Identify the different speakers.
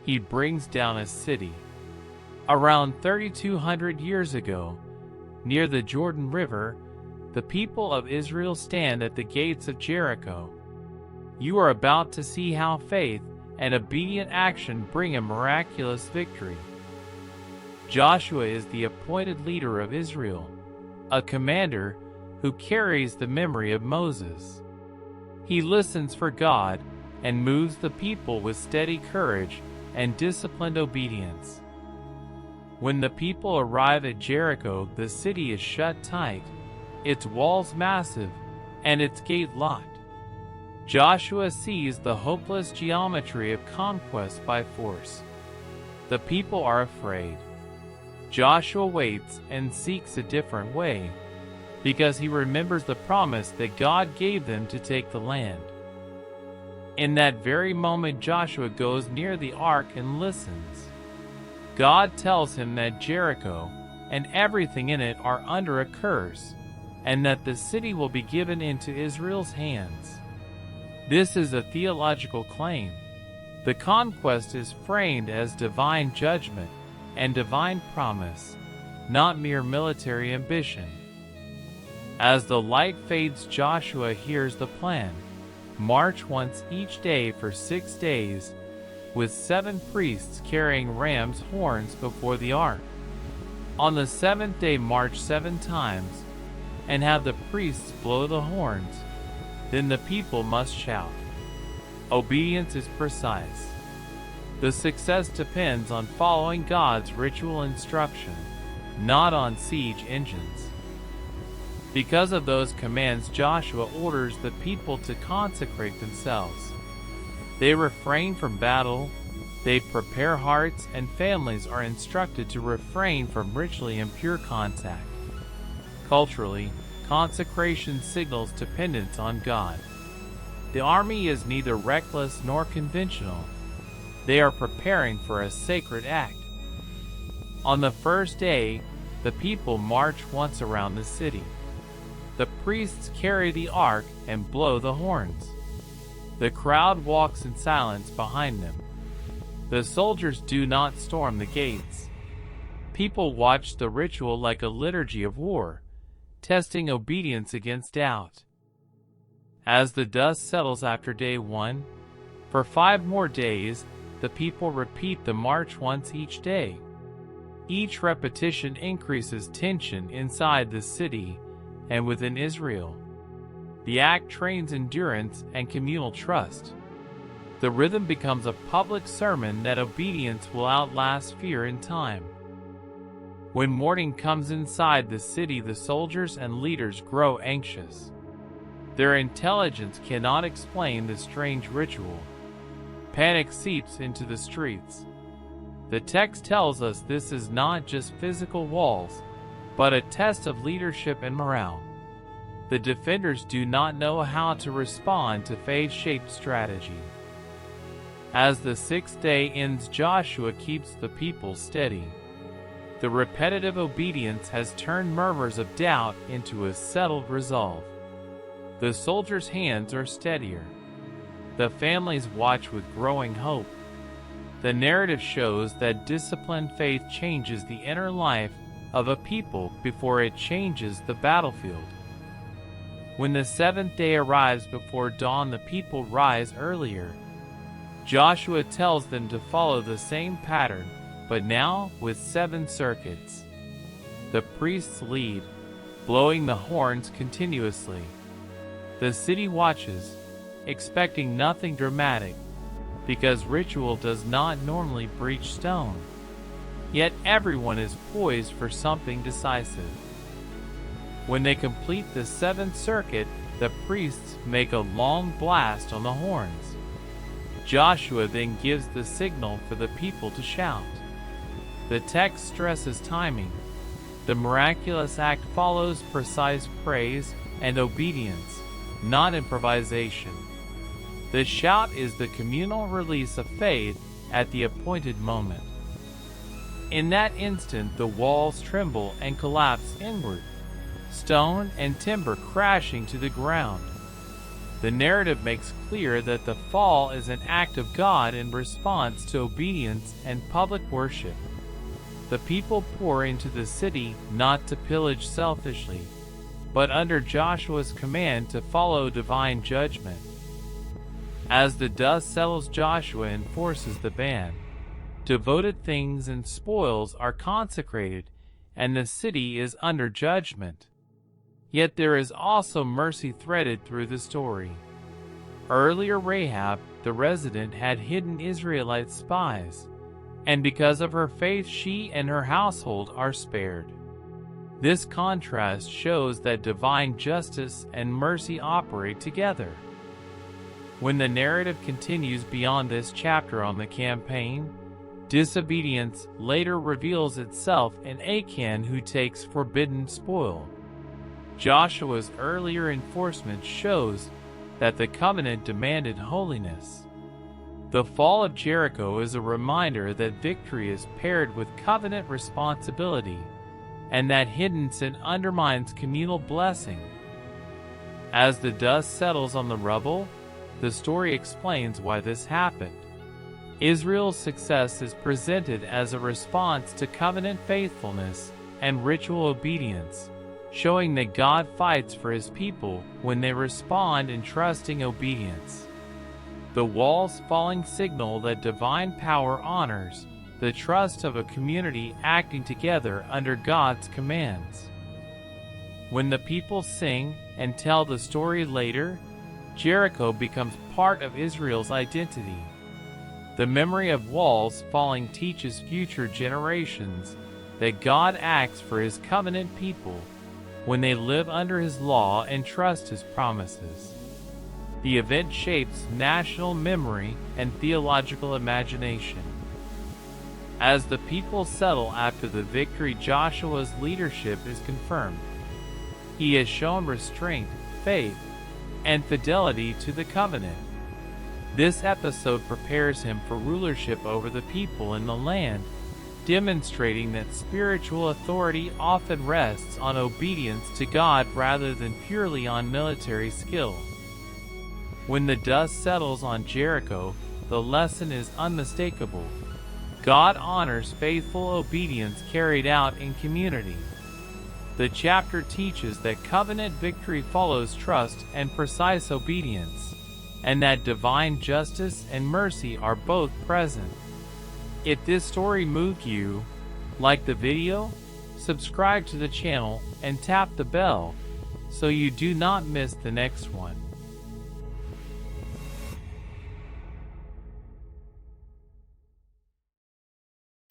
Speaker 1: he brings down a city. Around 3,200 years ago, near the Jordan River, the people of Israel stand at the gates of Jericho. You are about to see how faith and obedient action bring a miraculous victory. Joshua is the appointed leader of Israel, a commander who carries the memory of Moses. He listens for God and moves the people with steady courage and disciplined obedience. When the people arrive at Jericho, the city is shut tight, its walls massive, and its gate locked. Joshua sees the hopeless geometry of conquest by force. The people are afraid. Joshua waits and seeks a different way, because he remembers the promise that God gave them to take the land. In that very moment, Joshua goes near the ark and listens. God tells him that Jericho and everything in it are under a curse, and that the city will be given into Israel's hands. This is a theological claim. The conquest is framed as divine judgment and divine promise, not mere military ambition. As the light fades, Joshua hears the plan: march once each day for 6 days, with 7 priests carrying ram's horns before the ark. On the 7th day march 7 times, and have the priests blow the horns. Then the people must shout. Obedience is precise. The success depends on following God's ritual instruction, not on siege engines. Because of those commands, Joshua orders the people to consecrate themselves. They refrain from battle, they prepare hearts, and families are instructed to refrain from ritually impure contact. Culturally, consecration signals dependence on God. The army is neither reckless nor conventional. They are preparing for a sacred act. On the first day, the people march once around the city. The priests carry the ark and blow the horns. The crowd walks in silence behind them. The soldiers do not storm the gates. People watch the ritual like a liturgy of war, testing obedience against doubt. As the dust settles after day 1, for 5 more days, the people repeat the march once each day. Each repetition increases tension inside the city and within Israel. The act trains endurance and communal trust. The rhythm becomes a public sermon that obedience will outlast fear in time. When morning comes inside the city, the soldiers and leaders grow anxious. Their intelligence cannot explain the strange ritual. Panic seeps into the streets. The text tells us this is not just physical walls, but a test of leadership and morale. The defenders do not know how to respond to faith-shaped strategy. As the 6th day ends, Joshua keeps the people steady. The repetitive obedience has turned murmurs of doubt into a settled resolve. The soldiers' hands are steadier. The families watch with growing hope. The narrative shows that disciplined faith changes the inner life of a people before it changes the battlefield. When the 7th day arrives before dawn, the people rise earlier. Joshua tells them to follow the same pattern, but now with 7 circuits. The priests lead, blowing the horns continuously. The city watches, expecting nothing dramatic, because ritual does not normally breach stone. Yet everyone is poised for something decisive. When they complete the 7th circuit, the priests make a long blast on the horns. Joshua then gives the signal for the people to shout. The text stresses timing. The miraculous act follows precise praise and obedience, not improvisation. The shout is the communal release of faith at the appointed moment. In that instant, the walls tremble and collapse inward, stone and timber crashing to the ground. The narrative makes clear that the fall is an act of God in response to obedience and public worship. The people pour into the city not to pillage selfishly, but under Joshua's command to follow divine judgment. As the dust settles, Joshua enforces the ban. Devoted things and spoils are consecrated, and the city is under judgment. Yet there is also mercy threaded through the story. Earlier, Rahab, the resident, had hidden Israelite spies, and because of her faith, she and her household are spared. This contrast shows that divine justice and mercy operate together. When the narrative continues beyond this chapter on the campaign, disobedience later reveals itself in Achan, who takes forbidden spoil. Joshua's earlier enforcement shows that the covenant demanded holiness. The fall of Jericho is a reminder that victory is paired with covenant responsibility, and that hidden sin undermines communal blessing. As the dust settles on the rubble, the story explains why this happened. Israel's success is presented as a response to covenant faithfulness and ritual obedience, showing that God fights for His people when they respond in trusting obedience. The walls falling signal that divine power honors the trust of a community acting together under God's commands. When the people sing and tell the story later, Jericho becomes part of Israel's identity. The memory of walls falling teaches future generations that God acts for His covenant people when they live under His law and trust His promises. The event shapes national memory and theological imagination. As the people settle after the victory, Joshua's leadership is confirmed. He has shown restraint, faith, and fidelity to the covenant. This episode prepares him for rulership over the people in the land, demonstrating that spiritual authority often rests on obedience to God rather than purely on military skill. When the dust settles on Jericho, the lesson is unmistakable. God honors faithful obedience carried out in community. The chapter teaches that covenant victory follows trust and precise obedience, and that divine justice and mercy are both present. If this story moved you, like the video, subscribe to the channel, and tap the bell so you do not miss the next one.